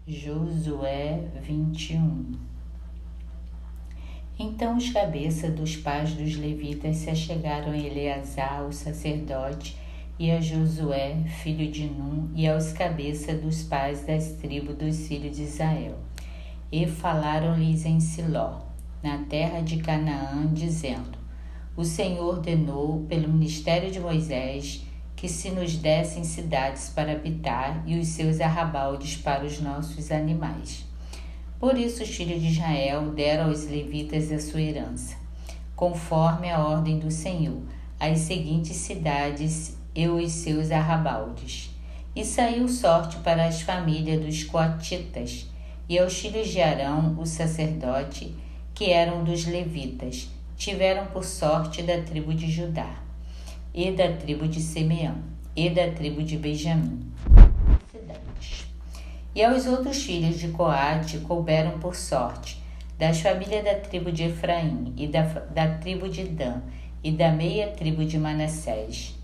Josué 21. Então os cabeças dos pais dos levitas se achegaram a Eleazar, o sacerdote, e a Josué, filho de Num, e aos cabeças dos pais das tribos dos filhos de Israel. E falaram-lhes em Siló, na terra de Canaã, dizendo: O Senhor ordenou, pelo ministério de Moisés, que se nos dessem cidades para habitar e os seus arrabaldes para os nossos animais. Por isso os filhos de Israel deram aos levitas a sua herança, conforme a ordem do Senhor, as seguintes cidades e os seus arrabaldes. E saiu sorte para as famílias dos coatitas, e aos filhos de Arão, o sacerdote, que eram dos levitas, tiveram por sorte da tribo de Judá, e da tribo de Simeão, e da tribo de Benjamim. Cidades. E aos outros filhos de Coate couberam por sorte, das famílias da tribo de Efraim, e da tribo de Dan, e da meia tribo de Manassés,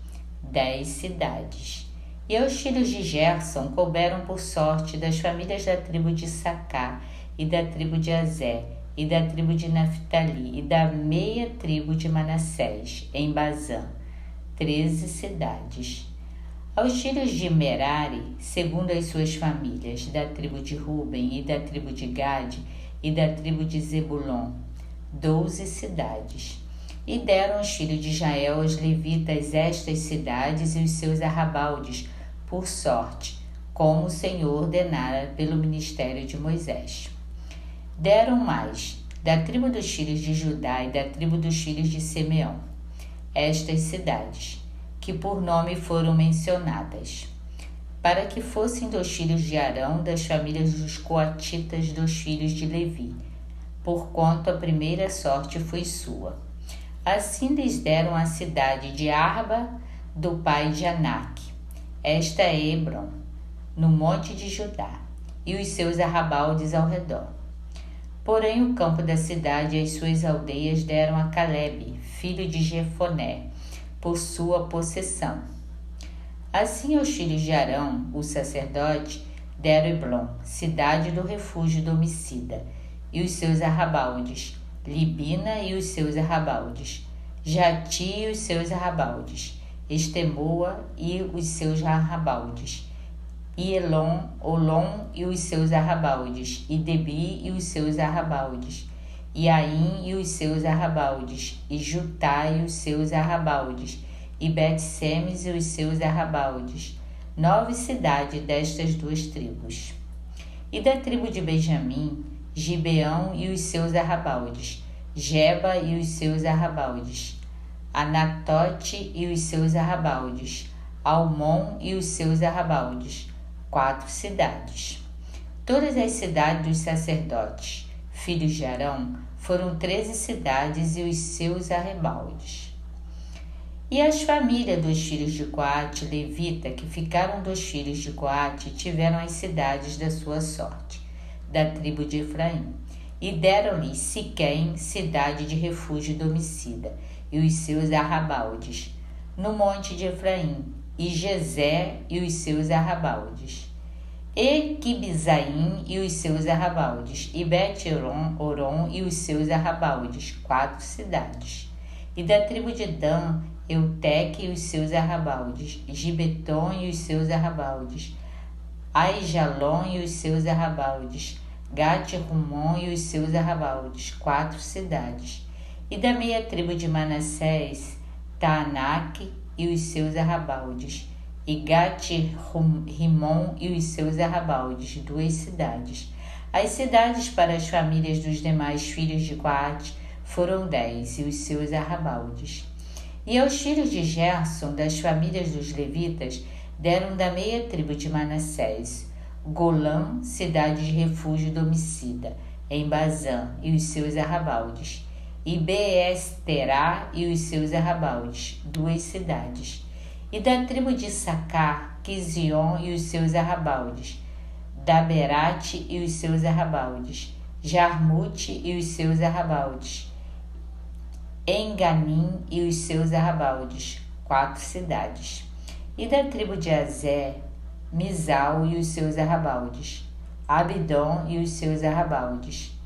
10 cidades. E aos filhos de Gerson couberam por sorte, das famílias da tribo de Sacá, e da tribo de Azer, e da tribo de Naftali, e da meia tribo de Manassés, em Bazã, 13 cidades. Aos filhos de Merari, segundo as suas famílias, da tribo de Ruben, e da tribo de Gade, e da tribo de Zebulon, 12 cidades. E deram os filhos de Israel aos levitas estas cidades e os seus arrabaldes, por sorte, como o Senhor ordenara pelo ministério de Moisés. Deram mais, da tribo dos filhos de Judá e da tribo dos filhos de Simeão, estas cidades, que por nome foram mencionadas, para que fossem dos filhos de Arão, das famílias dos coatitas dos filhos de Levi, porquanto a primeira sorte foi sua. Assim lhes deram a cidade de Arba, do pai de Anak, esta é Hebron, no monte de Judá, e os seus arrabaldes ao redor. Porém o campo da cidade e as suas aldeias deram a Calebe, filho de Jefoné, por sua possessão. Assim aos filhos de Arão, o sacerdote, deram Eblon, cidade do refúgio do homicida, e os seus arrabaldes, Libina e os seus arrabaldes, Jati e os seus arrabaldes, Estemoa e os seus arrabaldes, e Olom e os seus arrabaldes, e Debi e os seus arrabaldes, e Aim e os seus arrabaldes, e Jutá e os seus arrabaldes, e Bet-Semes e os seus arrabaldes, 9 cidades destas duas tribos. E da tribo de Benjamim, Gibeão e os seus arrabaldes, Geba e os seus arrabaldes, Anatote e os seus arrabaldes, Almon e os seus arrabaldes, 4 cidades. Todas as cidades dos sacerdotes, filhos de Arão, foram 13 cidades e os seus arrabaldes. E as famílias dos filhos de Coate, levita, que ficaram dos filhos de Coate, tiveram as cidades da sua sorte, da tribo de Efraim, e deram-lhes Siquém, cidade de refúgio do homicida, e os seus arrabaldes, no monte de Efraim, e Gezé e os seus arrabaldes, e Quibzaim e os seus arrabaldes, e Bet-Oron e os seus arrabaldes, 4 cidades. E da tribo de Dan, Euteque e os seus arrabaldes, Gibeton e os seus arrabaldes, Aijalon e os seus arrabaldes, Gat-Rumon e os seus arrabaldes, 4 cidades. E da meia tribo de Manassés, Taanak e os seus arrabaldes, e Gat-Rimon e os seus arrabaldes, 2 cidades. As cidades para as famílias dos demais filhos de Coate foram 10, e os seus arrabaldes. E aos filhos de Gerson, das famílias dos levitas, deram da meia tribo de Manassés, Golã, cidade de refúgio do homicida, em Bazã, e os seus arrabaldes, e Beesterá e os seus arrabaldes, 2 cidades. E da tribo de Sacar, Quizion e os seus arrabaldes, Daberate e os seus arrabaldes, Jarmute e os seus arrabaldes, Enganim e os seus arrabaldes, 4 cidades. E da tribo de Azer, Misal e os seus arrabaldes, Abidom e os seus arrabaldes,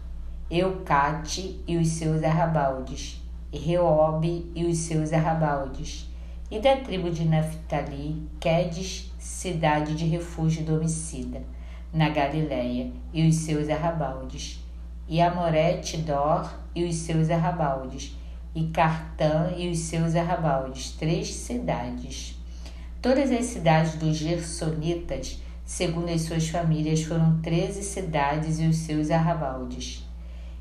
Eucate e os seus arrabaldes, Reobe e os seus arrabaldes. E da tribo de Naftali, Quedes, cidade de refúgio do homicida, na Galileia, e os seus arrabaldes. E Amorete Dor e os seus arrabaldes, e Cartã e os seus arrabaldes, 3 cidades. Todas as cidades dos Gersonitas, segundo as suas famílias, foram 13 cidades e os seus arrabaldes.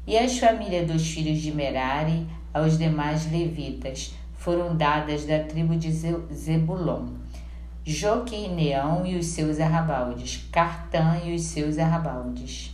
E as famílias dos filhos de Merari, aos demais levitas, foram dadas da tribo de Zebulon, Joquineão e os seus arrabaldes, Cartã e os seus arrabaldes,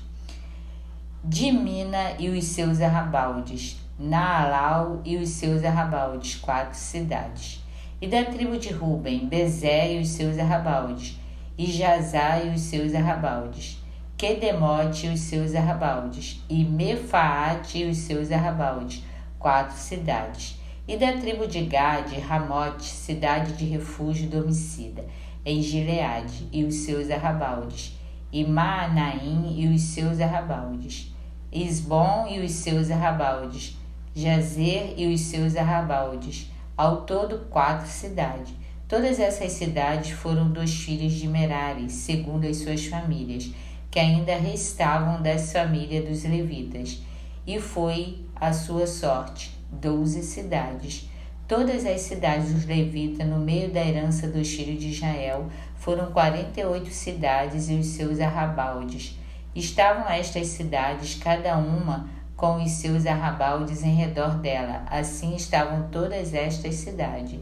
Dimina e os seus arrabaldes, Naalau e os seus arrabaldes, 4 cidades. E da tribo de Ruben, Bezé e os seus arrabaldes, e Jazá e os seus arrabaldes, Quedemote e os seus arrabaldes, e Mefaate e os seus arrabaldes, 4 cidades. E da tribo de Gade, Ramote, cidade de refúgio do homicida, em Gileade, e os seus arrabaldes, e Maanaim e os seus arrabaldes, Isbom e os seus arrabaldes, Jazer e os seus arrabaldes, ao todo 4 cidades. Todas essas cidades foram dos filhos de Merari, segundo as suas famílias, que ainda restavam das famílias dos levitas, e foi a sua sorte, 12 cidades. Todas as cidades dos levitas, no meio da herança dos filhos de Israel, foram 48 cidades e os seus arrabaldes. Estavam estas cidades, cada uma com os seus arrabaldes em redor dela. Assim estavam todas estas cidades.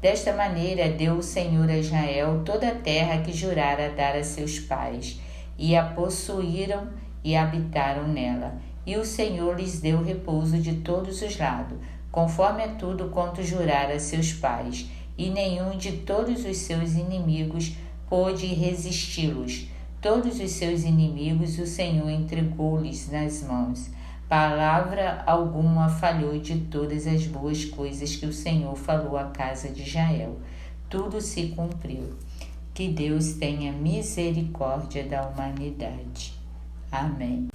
Desta maneira deu o Senhor a Israel toda a terra que jurara dar a seus pais, e a possuíram e habitaram nela. E o Senhor lhes deu repouso de todos os lados, conforme a tudo quanto jurara a seus pais, e nenhum de todos os seus inimigos pôde resisti-los. Todos os seus inimigos o Senhor entregou-lhes nas mãos. Palavra alguma falhou de todas as boas coisas que o Senhor falou à casa de Israel. Tudo se cumpriu. Que Deus tenha misericórdia da humanidade. Amém.